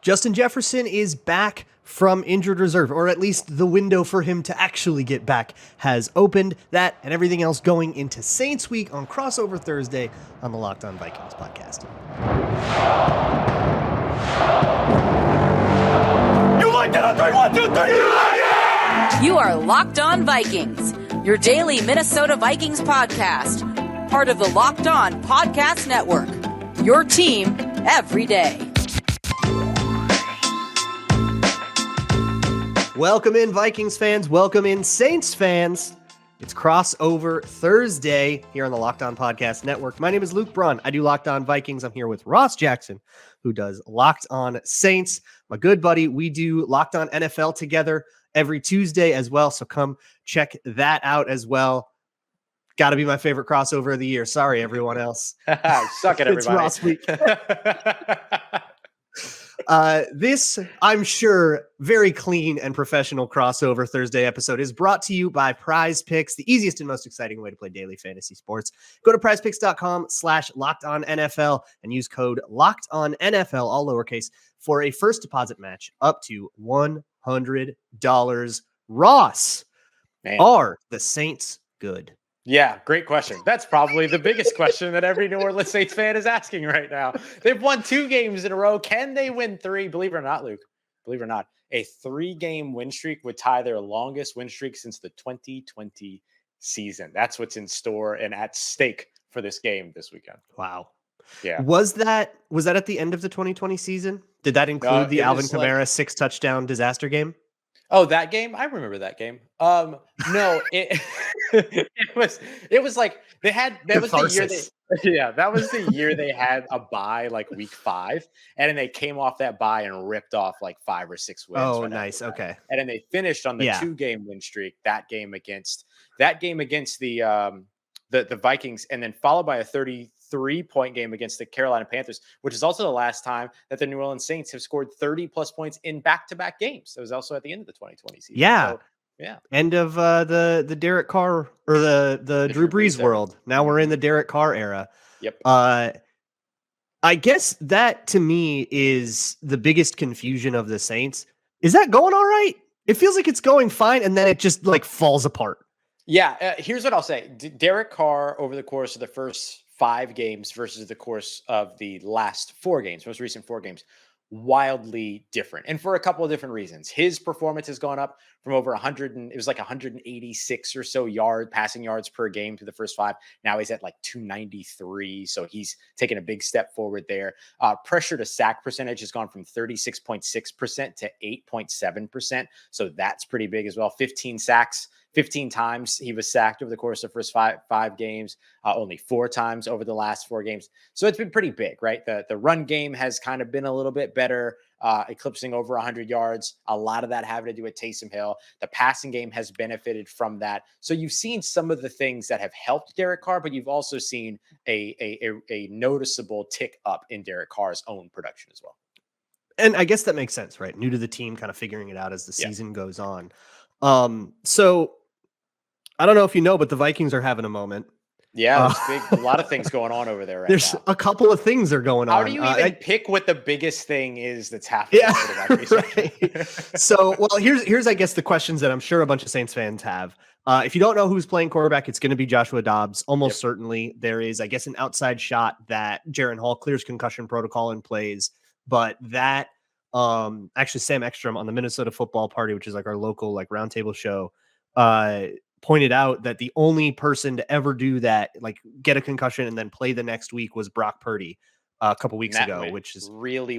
Justin Jefferson is back from injured reserve, or at least the window for him to actually get back has opened. That and everything else going into Saints Week on Crossover Thursday on the Locked On Vikings podcast. You like that? 3, 1, 2, 3. You like it? You are Locked On Vikings, your daily Minnesota Vikings podcast, part of the Locked On Podcast Network, your team every day. Welcome in, Vikings fans. Welcome in, Saints fans. It's Crossover Thursday here on the Locked On Podcast Network. My name is Luke Brunn. I do Locked On Vikings. I'm here with Ross Jackson, who does Locked On Saints. My good buddy, we do Locked On NFL together every Tuesday as well, so come check that out as well. Got to be my favorite crossover of the year. Sorry, everyone else. Suck it, everybody. It's Ross week. This, I'm sure, very clean and professional crossover Thursday episode is brought to you by PrizePicks, the easiest and most exciting way to play daily fantasy sports. Go to prizepicks.com/LockedOnNFL and use code LockedOnNFL, all lowercase, for a first deposit match up to $100. Ross, Man. Are the Saints good? Yeah, great question. That's probably the biggest question that every New Orleans Saints fan is asking right now. They've won 2 games in a row. Can they win 3? Believe it or not, Luke, believe it or not, a 3-game win streak would tie their longest win streak since the 2020 season. That's what's in store and at stake for this game this weekend. Wow. Yeah. Was that at the end of the 2020 season? Did that include the Alvin Kamara 6-touchdown disaster game? Oh, that game? I remember that game. No, it it was like they had that was the year that was the year they had a bye like week 5, and then they came off that bye and ripped off like 5 or 6 wins. Oh, nice. Okay. And then they finished on the 2-game win streak, that game against the Vikings, and then followed by a 33-point game against the Carolina Panthers, which is also the last time that the New Orleans Saints have scored 30-plus points in back-to-back games. That was also at the end of the 2020 season. Yeah. So, yeah. End of the Derek Carr or the Drew Brees world. Now we're in the Derek Carr era. Yep. I guess that to me is the biggest confusion of the Saints. Is that going all right? It feels like it's going fine, and then it just like falls apart. Yeah. Here's what I'll say. Derek Carr over the course of the first 5 games versus the course of the last 4 games, most recent 4 games, wildly different. And for a couple of different reasons. His performance has gone up from over 186 or so passing yards per game through the first 5. Now he's at like 293. So he's taken a big step forward there. Pressure to sack percentage has gone from 36.6% to 8.7%. So that's pretty big as well. 15 sacks. 15 times he was sacked over the course of the first five games, only 4 times over the last 4 games. So it's been pretty big, right? The run game has kind of been a little bit better, eclipsing over 100 yards. A lot of that having to do with Taysom Hill. The passing game has benefited from that. So you've seen some of the things that have helped Derek Carr, but you've also seen a noticeable tick up in Derek Carr's own production as well. And I guess that makes sense, right? New to the team, kind of figuring it out as the season goes on. So I don't know if you know, but the Vikings are having a moment. Yeah, there's a lot of things going on over there right there's now. A couple of things are going on. How do you even pick what the biggest thing is that's happening? Yeah, for the Vikings? right. So, well, here's I guess the questions that I'm sure a bunch of Saints fans have. If you don't know who's playing quarterback, it's going to be Joshua Dobbs. Almost certainly. There is, I guess, an outside shot that Jaren Hall clears concussion protocol and plays, but that actually Sam Ekstrom on the Minnesota Football Party, which is like our local like roundtable show, pointed out that the only person to ever do that, like get a concussion and then play the next week, was Brock Purdy a couple weeks ago, which is really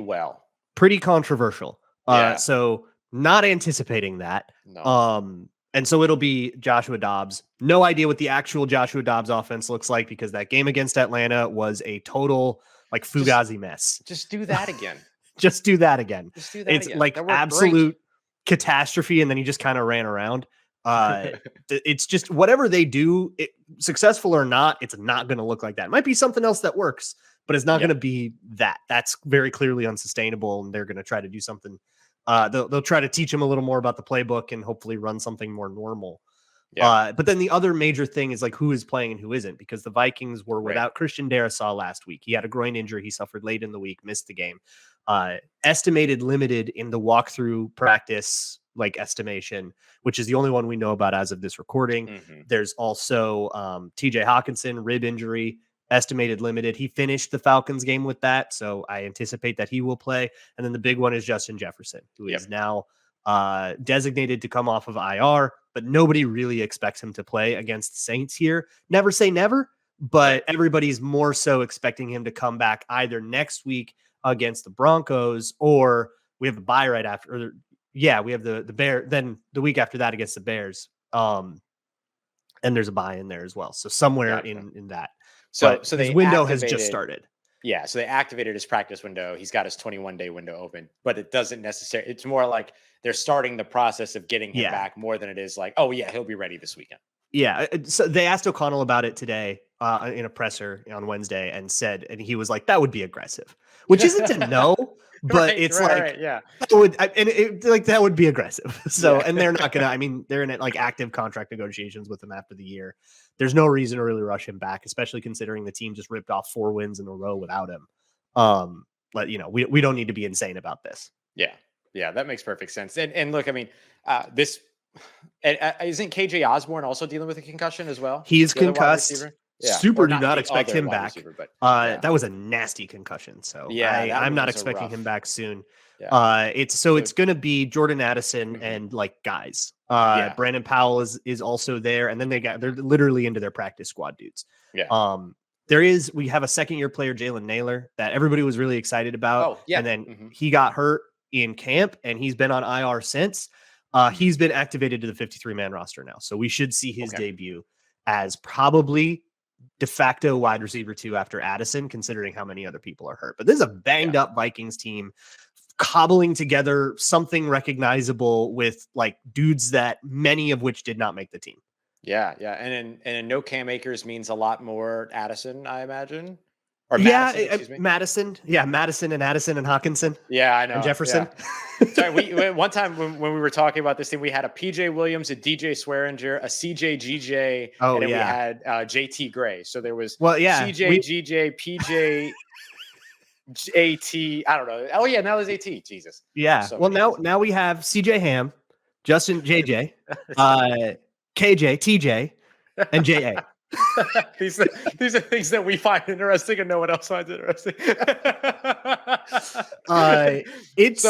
pretty controversial. Yeah. So not anticipating that. No. And so it'll be Joshua Dobbs. No idea what the actual Joshua Dobbs offense looks like, because that game against Atlanta was a total like Fugazi mess. Just do that again. Just do that again. It's again. Like absolute catastrophe. And then he just kind of ran around. It's just whatever they do, successful or not, it's not going to look like that. It might be something else that works, but it's not going to be that. That's very clearly unsustainable, and they're going to try to do something. They'll try to teach him a little more about the playbook and hopefully run something more normal. Yeah. But then the other major thing is like who is playing and who isn't, because the Vikings were without Christian Darrisaw last week. He had a groin injury he suffered late in the week, missed the game. Estimated limited in the walkthrough practice estimation, which is the only one we know about as of this recording. There's also TJ Hawkinson, rib injury, estimated limited. He finished the Falcons game with that, so I anticipate that he will play. And then the big one is Justin Jefferson, who is now designated to come off of IR, but nobody really expects him to play against the Saints here. Never say never, but everybody's more so expecting him to come back either next week against the Broncos, or we have a bye right after. We have the Bear, then the week after that against the Bears. And there's a bye in there as well. So somewhere in that. So his window has just started. Yeah, so they activated his practice window. He's got his 21-day window open, but it doesn't necessarily. It's more like they're starting the process of getting him back more than it is like, oh yeah, he'll be ready this weekend. Yeah, so they asked O'Connell about it today in a presser on Wednesday, and he was like, that would be aggressive, which isn't a no, but that would be aggressive. So, and they're not gonna. I mean, they're in active contract negotiations with him after the year. There's no reason to really rush him back, especially considering the team just ripped off 4 wins in a row without him. But we don't need to be insane about this. Yeah, that makes perfect sense. And look, I mean, this. Isn't KJ Osborne also dealing with a concussion as well? He's concussed. Super do not expect him back. That was a nasty concussion. So I'm not expecting him back soon. It's going to be Jordan Addison and guys. Brandon Powell is also there, and then they're literally into their practice squad dudes. We have a second-year player, Jalen Naylor, that everybody was really excited about. And then he got hurt in camp, and he's been on IR since. He's been activated to the 53-man roster now. So we should see his debut as probably de facto wide receiver 2 after Addison, considering how many other people are hurt. But this is a banged up Vikings team cobbling together something recognizable with dudes that many of which did not make the team. Yeah. And no Cam Akers means a lot more Addison, I imagine. Or Madison, Madison. Yeah, Madison and Addison and Hawkinson. Yeah, I know. And Jefferson. Yeah. Sorry, one time when we were talking about this thing, we had a PJ Williams, a DJ Swearinger, a CJ GJ, and then we had JT Gray. So there was CJ, GJ, PJ, AT. I don't know. Oh yeah, now there's AT. Jesus. Yeah. So now we have CJ Ham, Justin JJ, KJ, TJ, and JA. these are things that we find interesting and no one else finds interesting. It's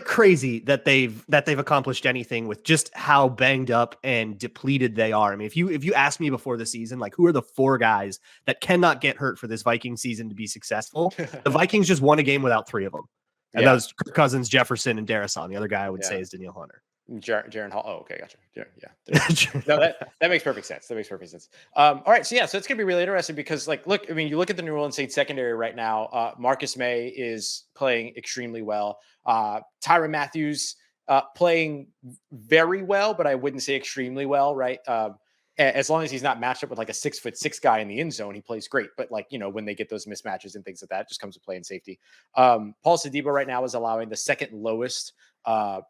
crazy that they've accomplished anything with just how banged up and depleted they are. I mean, if you asked me before the season, who are the 4 guys that cannot get hurt for this Viking season to be successful, the Vikings just won a game without 3 of them, and that was Kirk Cousins, Jefferson, and Darrisaw. The other guy I would say is Danielle Hunter. Jaron Hall. Oh, okay, gotcha. Yeah. No, that makes perfect sense. All right, so it's gonna be really interesting because, look, I mean, you look at the New Orleans Saints secondary right now. Marcus May is playing extremely well. Tyrann Mathieu playing very well, but I wouldn't say extremely well, right? As long as he's not matched up with a 6'6" guy in the end zone, he plays great. But when they get those mismatches and things like that, it just comes to play in safety. Paul Sidibe right now is allowing the second lowest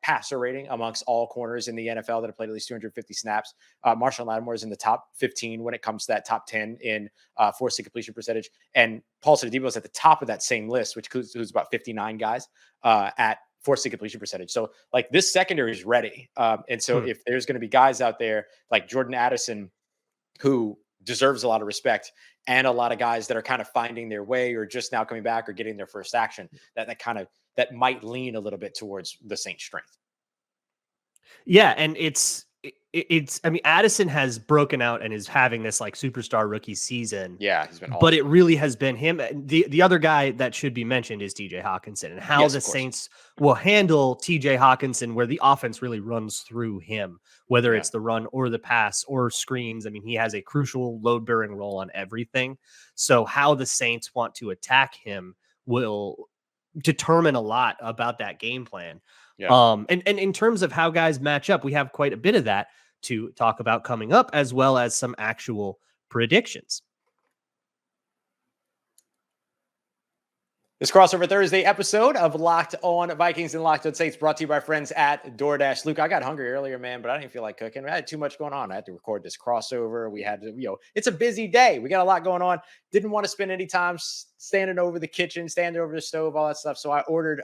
passer rating amongst all corners in the NFL that have played at least 250 snaps. Marshall Lattimore is in the top 15 when it comes to that top 10 in forced completion percentage. And Paul Sidibe is at the top of that same list, which includes about 59 guys at forced completion percentage. So this secondary is ready. And so if there's going to be guys out there like Jordan Addison, who deserves a lot of respect, and a lot of guys that are kind of finding their way or just now coming back or getting their first action, that might lean a little bit towards the Saints' strength. Yeah. And I mean, Addison has broken out and is having this superstar rookie season. Yeah, he's been awesome. But it really has been him. The other guy that should be mentioned is TJ Hawkinson, and how the Saints will handle TJ Hawkinson, where the offense really runs through him, whether it's the run or the pass or screens. I mean, he has a crucial load bearing role on everything. So how the Saints want to attack him will determine a lot about that game plan. Yeah. And in terms of how guys match up, we have quite a bit of that to talk about coming up, as well as some actual predictions. This crossover Thursday episode of Locked On Vikings and Locked On Saints brought to you by friends at DoorDash. Luke, I got hungry earlier, man, but I didn't feel like cooking. I had too much going on. I had to record this crossover. We had to, it's a busy day. We got a lot going on. Didn't want to spend any time standing over the kitchen, standing over the stove, all that stuff. So I ordered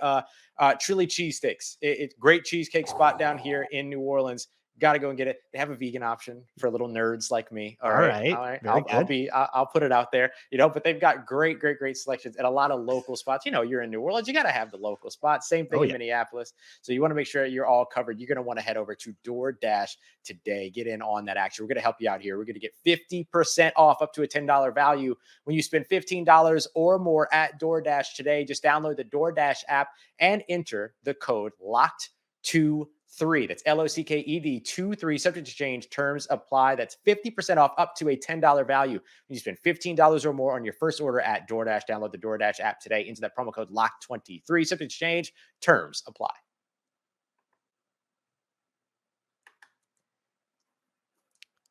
Trilly cheese sticks. It's great cheesecake spot down here in New Orleans. Got to go and get it. They have a vegan option for little nerds like me. All right. I'll put it out there, but they've got great selections at a lot of local spots. You're in New Orleans, you got to have the local spots. Same thing in Minneapolis. So you want to make sure you're all covered. You're going to want to head over to DoorDash today. Get in on that action. We're going to help you out here. We're going to get 50% off up to a $10 value when you spend $15 or more at DoorDash today. Just download the DoorDash app and enter the code LOCKED23. That's LOCKED 23. Subject to change. Terms apply. That's 50% off up to a $10 value when you spend $15 or more on your first order at DoorDash. Download the DoorDash app today. Enter that promo code LOCK23. Subject to change. Terms apply.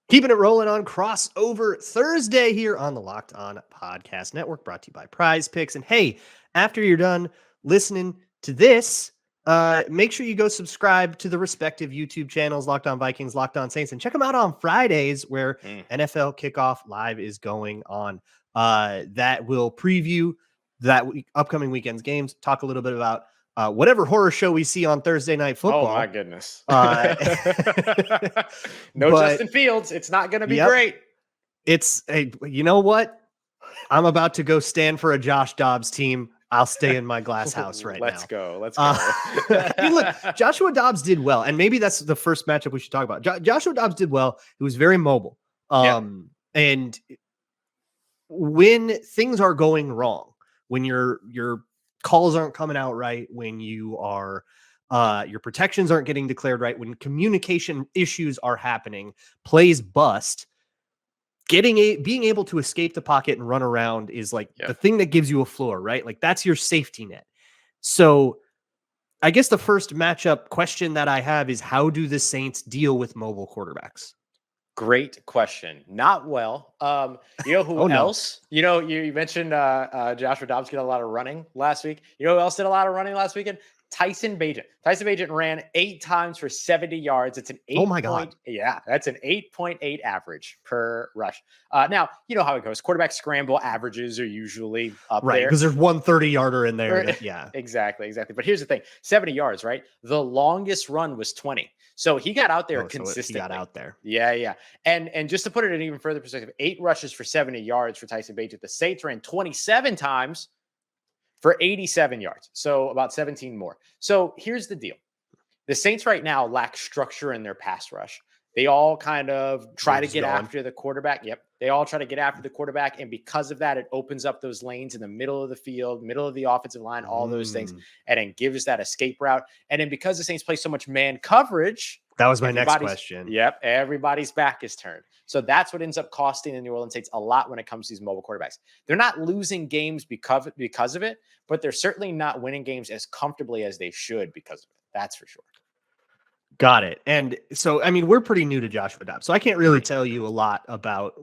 Keeping it rolling on crossover Thursday here on the Locked On Podcast Network, brought to you by PrizePicks. And hey, after you're done listening to this, make sure you go subscribe to the respective YouTube channels, Locked On Vikings, Locked On Saints, and check them out on Fridays where NFL Kickoff Live is going on. That will preview that upcoming weekend's games, talk a little bit about whatever horror show we see on Thursday Night Football. Oh, my goodness. Justin Fields. It's not going to be great. It's you know what? I'm about to go stand for a Josh Dobbs team. I'll stay in my glass house right now. Let's go. I mean, look, Joshua Dobbs did well, and maybe that's the first matchup we should talk about. Joshua Dobbs did well. He was very mobile. And when things are going wrong, when your calls aren't coming out right, when you are your protections aren't getting declared right, when communication issues are happening, plays bust, being able to escape the pocket and run around is like the thing that gives you a floor, right? Like that's your safety net. So I guess the first matchup question that I have is, how do the Saints deal with mobile quarterbacks? Great question. Not well. You know who else? No. You mentioned Joshua Dobbs get a lot of running last week. You know who else did a lot of running last weekend? Tyson Bagent. Tyson Bagent ran 8 times for 70 yards. It's an 8. Oh my God. Yeah, that's an 8.8 average per rush. Now, you know how it goes. Quarterback scramble averages are usually up there. Because there's one 30-yarder in there. Exactly. But here's the thing. 70 yards, right? The longest run was 20. So he got out there consistently. So he got out there. Yeah. And just to put it in even further perspective, 8 rushes for 70 yards for Tyson Bagent. The Saints ran 27 times for 87 yards. So about 17 more. So here's the deal. The Saints right now lack structure in their pass rush. They all kind of try to get after the quarterback. Yep. They all try to get after the quarterback. And because of that, it opens up those lanes in the middle of the field, middle of the offensive line, all those things, and then gives that escape route. And then because the Saints play so much man coverage. That was my next question. Yep. Everybody's back is turned. So that's what ends up costing the New Orleans Saints a lot when it comes to these mobile quarterbacks. They're not losing games because of it, but they're certainly not winning games as comfortably as they should because of it. That's for sure. Got it. And so, I mean, we're pretty new to Joshua Dobbs, so I can't really tell you a lot about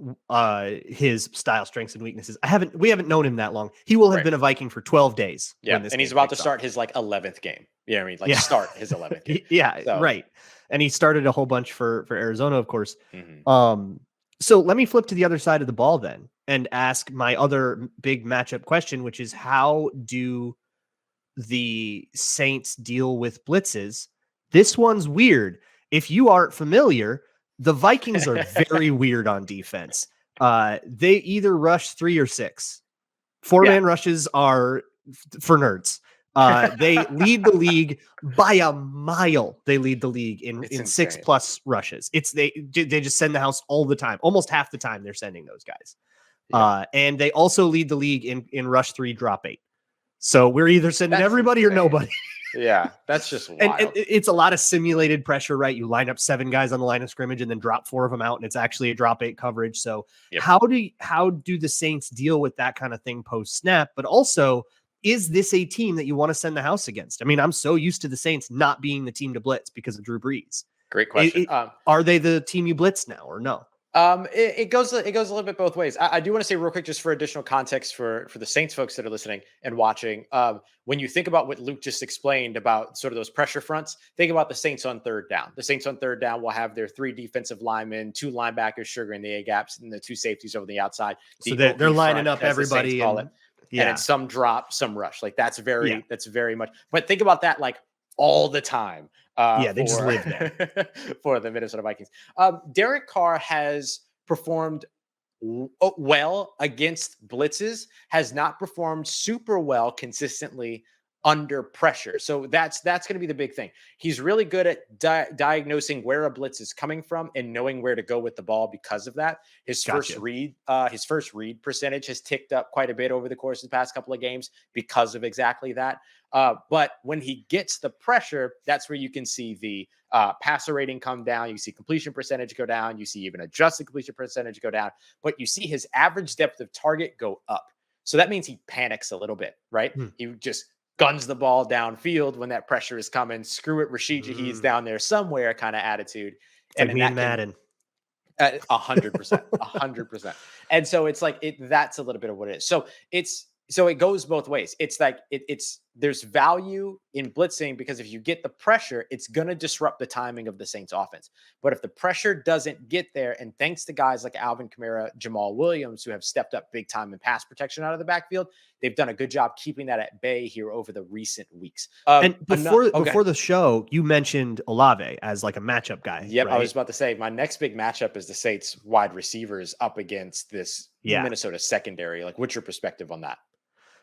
his style, strengths, and weaknesses. We haven't known him that long. He will have been a Viking for 12 days. Yeah, and he's about to start his 11th game. You know what I mean? Start his 11th game. Right. And he started a whole bunch for Arizona, of course. So let me flip to the other side of the ball then and ask my other big matchup question, which is, how do the Saints deal with blitzes? This one's weird. If you aren't familiar, the Vikings are very weird on defense. They either rush 3 or 6. 4-man rushes are for nerds. They lead the league by a mile. They lead the league in 6+ rushes. They just send the house all the time. Almost half the time they're sending those guys. And they also lead the league in rush 3, drop 8. So we're either sending everybody or nobody. Yeah, that's just wild. And it's a lot of simulated pressure, right? You line up 7 guys on the line of scrimmage and then drop 4 of them out, and it's actually a drop 8 coverage. So how do the Saints deal with that kind of thing post snap? But also, is this a team that you want to send the house against? I mean, I'm so used to the Saints not being the team to blitz because of Drew Brees. Great question. Are they the team you blitz now or no? It goes a little bit both ways. I do want to say real quick, just for additional context for the Saints folks that are listening and watching. When you think about what Luke just explained about sort of those pressure fronts, think about the Saints on third down. The Saints on third down will have their 3 defensive linemen, 2 linebackers sugaring the A gaps, and the 2 safeties over the outside. So they're lining up everybody, and it's some drop, some rush. Like that's very much. But think about that like all the time. They just live there for the Minnesota Vikings. Derek Carr has performed well against blitzes, has not performed super well consistently under pressure. So that's going to be the big thing. He's really good at diagnosing where a blitz is coming from and knowing where to go with the ball because of that. His first read percentage has ticked up quite a bit over the course of the past couple of games because of exactly that. But when he gets the pressure, that's where you can see the passer rating come down. You see completion percentage go down. You see even adjusted completion percentage go down. But you see his average depth of target go up. So that means he panics a little bit, right? He just guns the ball downfield when that pressure is coming. Screw it, Rashid Shaheed's down there somewhere kind of attitude. And me and Madden. 100%, 100%. And so it's like that's a little bit of what it is. So it goes both ways. It's like there's value in blitzing because if you get the pressure, it's going to disrupt the timing of the Saints offense. But if the pressure doesn't get there, and thanks to guys like Alvin Kamara, Jamal Williams, who have stepped up big time in pass protection out of the backfield, they've done a good job keeping that at bay here over the recent weeks. And before the show, you mentioned Olave as like a matchup guy. Yep, right? I was about to say my next big matchup is the Saints wide receivers up against this Minnesota secondary. Like, what's your perspective on that?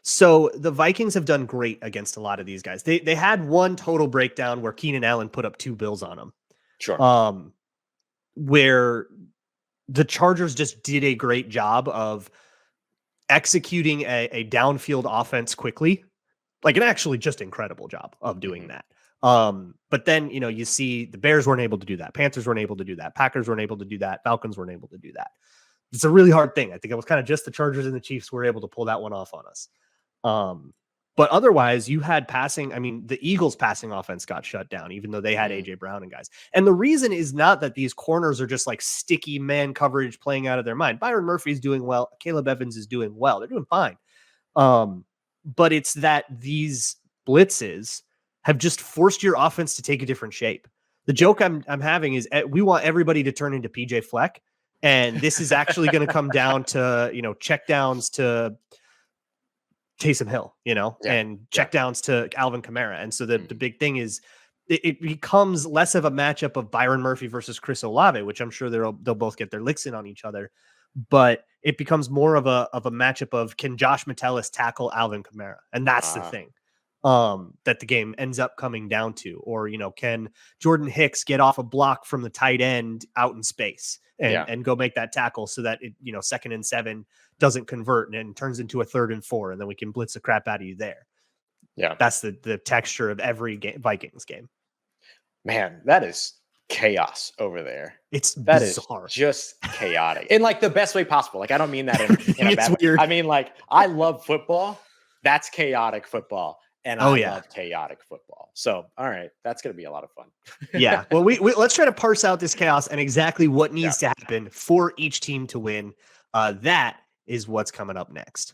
So the Vikings have done great against a lot of these guys. They had one total breakdown where Keenan Allen put up 2 bills on them. Sure. Where the Chargers just did a great job of executing a downfield offense quickly. Like an actually just incredible job of doing that. But then, you see the Bears weren't able to do that. Panthers weren't able to do that. Packers weren't able to do that. Falcons weren't able to do that. It's a really hard thing. I think it was kind of just the Chargers and the Chiefs were able to pull that one off on us. But otherwise you had passing. I mean, the Eagles passing offense got shut down, even though they had AJ Brown and guys. And the reason is not that these corners are just like sticky man coverage playing out of their mind. Byron Murphy's doing well. Caleb Evans is doing well. They're doing fine. But it's that these blitzes have just forced your offense to take a different shape. The joke I'm having is we want everybody to turn into PJ Fleck. And this is actually going to come down to, check downs to Taysom Hill, and check downs to Alvin Kamara. And so the big thing is it becomes less of a matchup of Byron Murphy versus Chris Olave, which I'm sure they'll both get their licks in on each other. But it becomes more of a matchup of can Josh Metellus tackle Alvin Kamara? And that's the thing that the game ends up coming down to. Or, can Jordan Hicks get off a block from the tight end out in space and go make that tackle so that it, 2nd and 7 doesn't convert and turns into a 3rd and 4, and then we can blitz the crap out of you there. Yeah. That's the texture of every Vikings game. Man, that is chaos over there. It's bizarre. Is just chaotic in like the best way possible. Like, I don't mean that in a bad way. Weird. I mean, like, I love football. That's chaotic football. And I love chaotic football. So, all right, that's going to be a lot of fun. Yeah. Well, we let's try to parse out this chaos and exactly what needs to happen for each team to win. That is what's coming up next.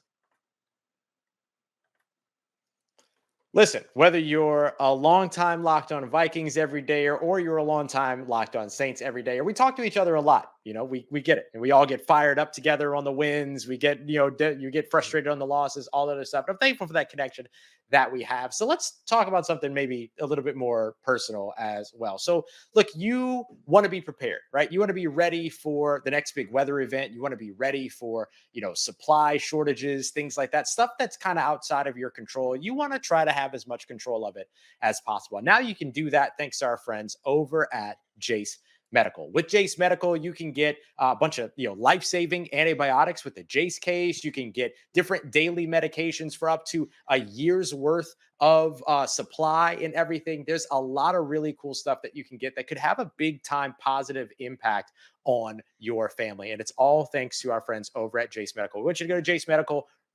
Listen, whether you're a longtime Locked On Vikings every day or you're a longtime Locked On Saints every day, or we talk to each other a lot, we get it. And we all get fired up together on the wins. We get, you get frustrated on the losses, all that other stuff. But I'm thankful for that connection that we have. So let's talk about something maybe a little bit more personal as well. So look, you want to be prepared, right? You want to be ready for the next big weather event. You want to be ready for, supply shortages, things like that, stuff that's kind of outside of your control. You want to try to have as much control of it as possible. Now you can do that thanks to our friends over at Jase Medical. With Jase Medical, you can get a bunch of life-saving antibiotics with the Jase case. You can get different daily medications for up to a year's worth of supply and everything. There's a lot of really cool stuff that you can get that could have a big time positive impact on your family. And it's all thanks to our friends over at Jase Medical. We want you to go to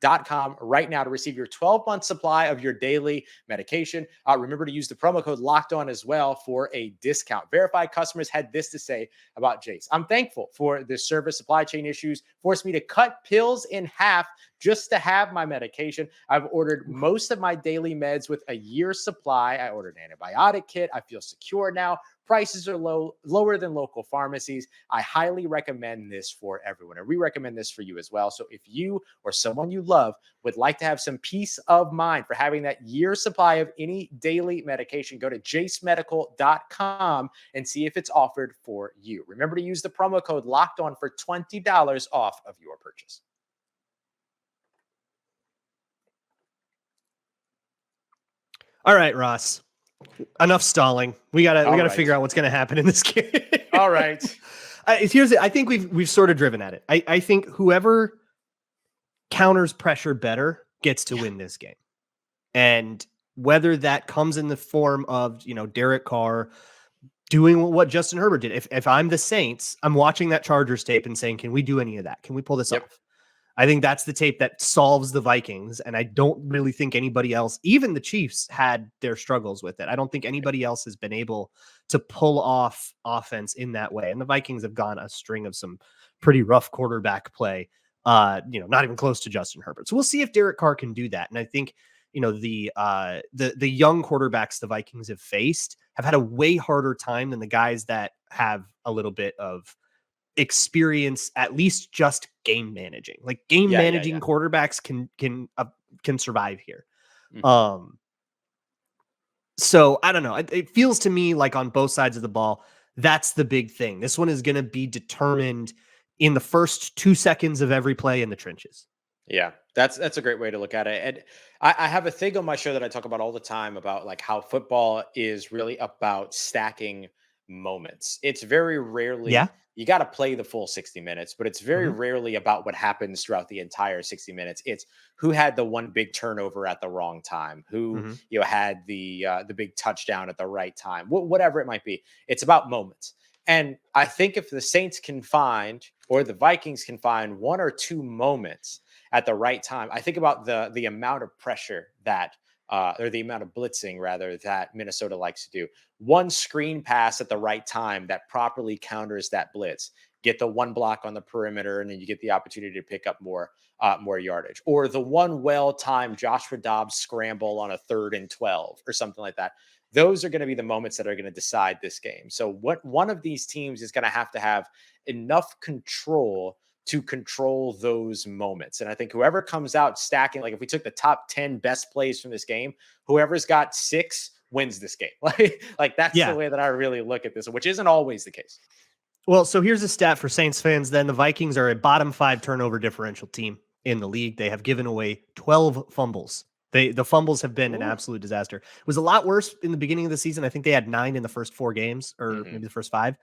BetterHelp.com right now to receive your 12-month supply of your daily medication. Remember to use the promo code LOCKEDON as well for a discount. Verified customers had this to say about Jase. I'm thankful for this service. Supply chain issues forced me to cut pills in half just to have my medication. I've ordered most of my daily meds with a year's supply. I ordered an antibiotic kit. I feel secure now. Prices are lower than local pharmacies. I highly recommend this for everyone. And we recommend this for you as well. So if you or someone you love would like to have some peace of mind for having that year's supply of any daily medication, go to jasemedical.com and see if it's offered for you. Remember to use the promo code LOCKEDON for $20 off of your purchase. All right, Ross. Enough stalling. We gotta figure out what's gonna happen in this game. All right. I think we've sort of driven at it. I think whoever counters pressure better gets to win this game. And whether that comes in the form of, Derek Carr doing what Justin Herbert did. If I'm the Saints, I'm watching that Chargers tape and saying, can we do any of that? Can we pull this off? I think that's the tape that solves the Vikings. And I don't really think anybody else, even the Chiefs, had their struggles with it. I don't think anybody else has been able to pull off offense in that way. And the Vikings have gone a string of some pretty rough quarterback play, not even close to Justin Herbert. So we'll see if Derek Carr can do that. And I think, the young quarterbacks the Vikings have faced have had a way harder time than the guys that have a little bit of experience, at least just game managing. Like managing quarterbacks can survive here. Mm-hmm. So I don't know. It feels to me like on both sides of the ball, that's the big thing. This one is going to be determined in the first 2 seconds of every play in the trenches. Yeah, that's a great way to look at it. And I have a thing on my show that I talk about all the time about like how football is really about stacking moments. It's very rarely you got to play the full 60 minutes, but it's very rarely about what happens throughout the entire 60 minutes. It's who had the one big turnover at the wrong time, who had the big touchdown at the right time, whatever it might be. It's about moments. And I think if the Saints can find, or the Vikings can find, one or two moments at the right time, I think about the amount of pressure that or the amount of blitzing rather that Minnesota likes to do. One screen pass at the right time that properly counters that blitz. Get the one block on the perimeter, and then you get the opportunity to pick up more yardage. Or the one well-timed Joshua Dobbs scramble on a 3rd and 12 or something like that. Those are going to be the moments that are going to decide this game. So one of these teams is going to have enough control to control those moments. And I think whoever comes out stacking, like if we took the top 10 best plays from this game, whoever's got 6 wins this game. Like that's the way that I really look at this, which isn't always the case. Well, so here's a stat for Saints fans. Then the Vikings are a bottom 5 turnover differential team in the league. They have given away 12 fumbles. The fumbles have been an absolute disaster. It was a lot worse in the beginning of the season. I think they had 9 in the first 4 games, or maybe the first 5.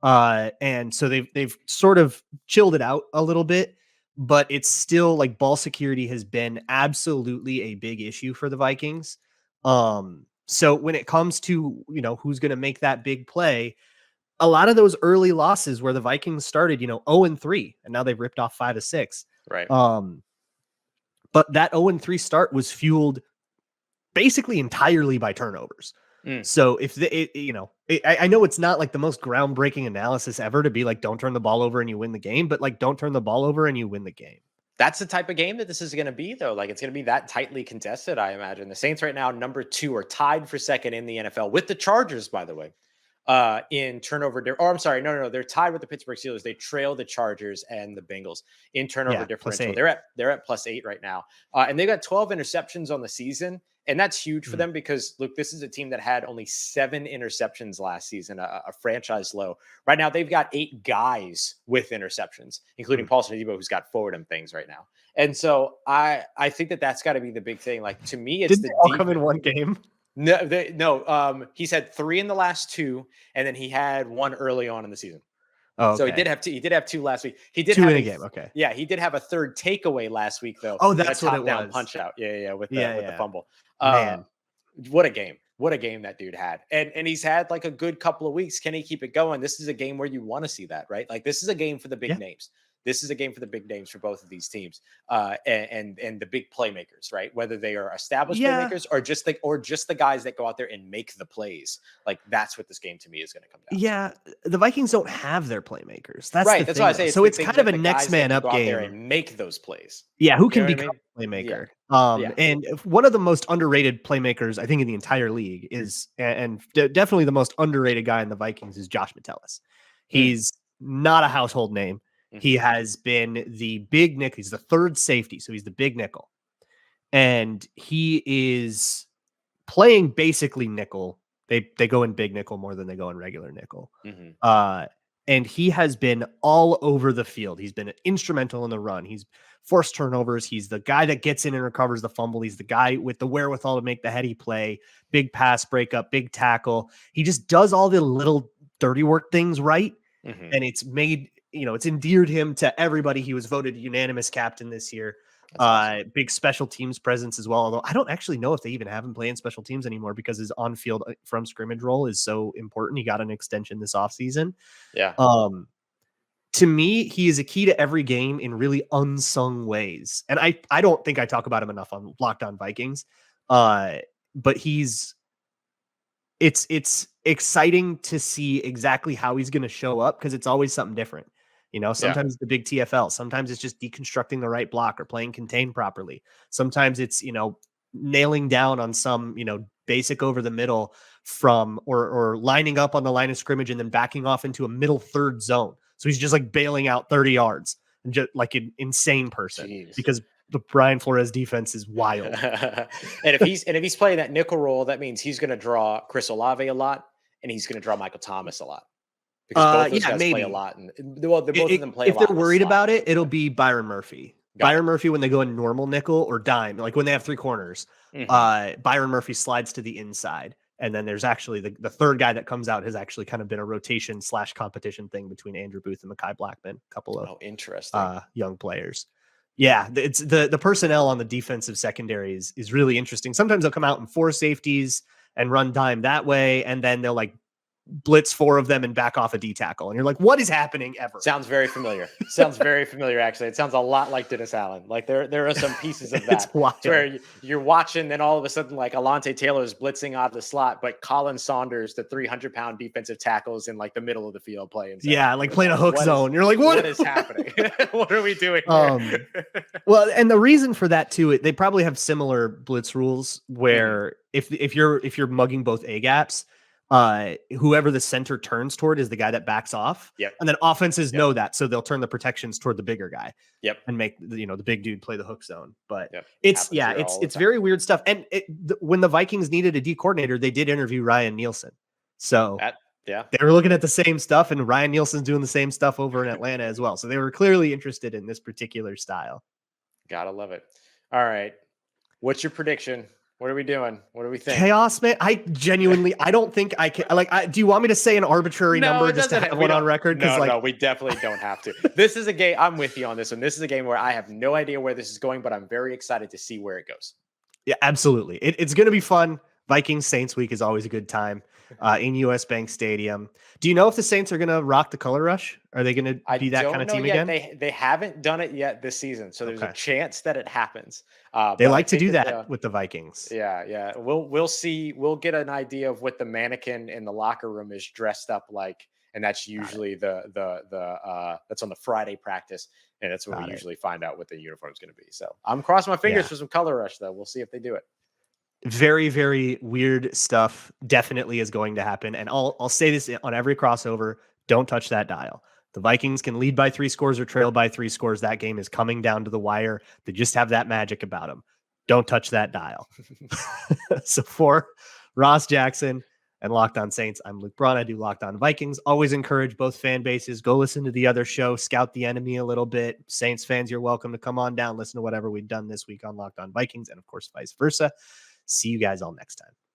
And so they've sort of chilled it out a little bit, but it's still like ball security has been absolutely a big issue for the Vikings. So when it comes to, who's going to make that big play, a lot of those early losses where the Vikings started, 0-3, and now they've ripped off 5 of 6. Right. But that 0-3 start was fueled basically entirely by turnovers. So if I know it's not like the most groundbreaking analysis ever to be like, don't turn the ball over and you win the game, but like, don't turn the ball over and you win the game. That's the type of game that this is going to be, though. Like, it's going to be that tightly contested, I imagine. The Saints right now, number 2, are tied for second in the NFL with the Chargers, by the way, in turnover. I'm sorry. No. They're tied with the Pittsburgh Steelers. They trail the Chargers and the Bengals in turnover differential. They're at +8 right now. And they got 12 interceptions on the season. And that's huge for them because, look, this is a team that had only 7 interceptions last season, a franchise low. Right now, they've got 8 guys with interceptions, including Paulson Adebo, who's got 4 of them things right now. And so I think that's got to be the big thing. Like, to me, it's Didn't they all come in one game? No. He's had 3 in the last 2, and then he had 1 early on in the season. Oh, okay. So he did have 2. He did have 2 last week. He did 2 have in a game. Okay. Yeah, he did have a 3rd takeaway last week, though. Oh, that's what it was. Punch out. Yeah, with the fumble. Man, what a game! What a game that dude had, and he's had like a good couple of weeks. Can he keep it going? This is a game where you want to see that, right? Like this is a game for the big names. This is a game for the big names for both of these teams, and the big playmakers, right? Whether they are established playmakers or just the guys that go out there and make the plays. Like that's what this game to me is going to come down. Yeah, the Vikings don't have their playmakers. That's right. the That's thing, why I say so it's kind of a next man up game. There and make those plays. Yeah, who You can know what become a playmaker? Yeah. And one of the most underrated playmakers, I think, in the entire league is, and definitely the most underrated guy in the Vikings is Josh Metellus. He's not a household name. He has been the big nickel. He's the third safety, so he's the big nickel. And he is playing basically nickel. They go in big nickel more than they go in regular nickel. And he has been all over the field. He's been instrumental in the run. He's forced turnovers. He's the guy that gets in and recovers the fumble. He's the guy with the wherewithal to make the heady play, big pass breakup, big tackle. He just does all the little dirty work things right. And it's made, it's endeared him to everybody. He was voted unanimous captain this year. Awesome. Big special teams presence as well. Although I don't actually know if they even have him playing special teams anymore because his on-field from scrimmage role is so important. He got an extension this offseason. Yeah. To me, he is a key to every game in really unsung ways. And I don't think I talk about him enough on Locked On Vikings. But it's exciting to see exactly how he's going to show up because it's always something different. Sometimes it's the big TFL. Sometimes it's just deconstructing the right block or playing contained properly. Sometimes it's, nailing down on some, basic over the middle from or lining up on the line of scrimmage and then backing off into a middle third zone. So he's just like bailing out 30 yards and just like an insane person because the Brian Flores defense is wild. And if he's playing that nickel role, that means he's going to draw Chris Olave a lot and he's going to draw Michael Thomas a lot. Because both those guys play a lot. And both of them play a lot. If they're worried about it, it'll be Byron Murphy. Byron Murphy, when they go in normal nickel or dime, like when they have three corners, Byron Murphy slides to the inside. And then there's actually the third guy that comes out has actually kind of been a rotation / competition thing between Andrew Booth and Mekhi Blackman, a couple of interesting young players. Yeah, it's the personnel on the defensive secondary is really interesting. Sometimes they'll come out in four safeties and run dime that way, and then they'll like blitz four of them and back off a D tackle. And you're like, what is happening ever? Sounds very familiar. Actually. It sounds a lot like Dennis Allen. Like there are some pieces of that where you're watching, then all of a sudden, like Alontae Taylor is blitzing out of the slot, but Colin Saunders, the 300-pound defensive tackle, is in like the middle of the field playing. Yeah, like playing a hook zone. You're like, what is happening? What are we doing? Well, and the reason for that too, they probably have similar blitz rules where if you're mugging both A gaps, whoever the center turns toward is the guy that backs off. And then offenses know that, so they'll turn the protections toward the bigger guy. And make the big dude play the hook zone. But it's very weird stuff. And when the Vikings needed a D coordinator, they did interview Ryan Nielsen. So they were looking at the same stuff, and Ryan Nielsen's doing the same stuff over in Atlanta as well. So they were clearly interested in this particular style. Gotta love it. All right, what's your prediction? What are we doing? What do we think? Chaos, man. I don't think I can. Do you want me to say an arbitrary number just to have one on record? No, we definitely don't have to. This is a game. I'm with you on this one. This is a game where I have no idea where this is going, but I'm very excited to see where it goes. Yeah, absolutely. It's going to be fun. Vikings Saints week is always a good time in US Bank Stadium. Do you know if the Saints are going to rock the color rush? Are they going to be that kind of team again? They haven't done it yet this season, so there's a chance that it happens. They like to do that with the Vikings. Yeah. We'll see. We'll get an idea of what the mannequin in the locker room is dressed up like, and that's usually that's on the Friday practice, and that's when we usually find out what the uniform is going to be. So I'm crossing my fingers for some color rush, though. We'll see if they do it. Very, very weird stuff definitely is going to happen. And I'll say this on every crossover. Don't touch that dial. The Vikings can lead by 3 scores or trail by 3 scores. That game is coming down to the wire. They just have that magic about them. Don't touch that dial. So for Ross Jackson and Locked On Saints, I'm Luke Braun. I do Locked On Vikings. Always encourage both fan bases. Go listen to the other show. Scout the enemy a little bit. Saints fans, you're welcome to come on down. Listen to whatever we've done this week on Locked On Vikings, and of course, vice versa. See you guys all next time.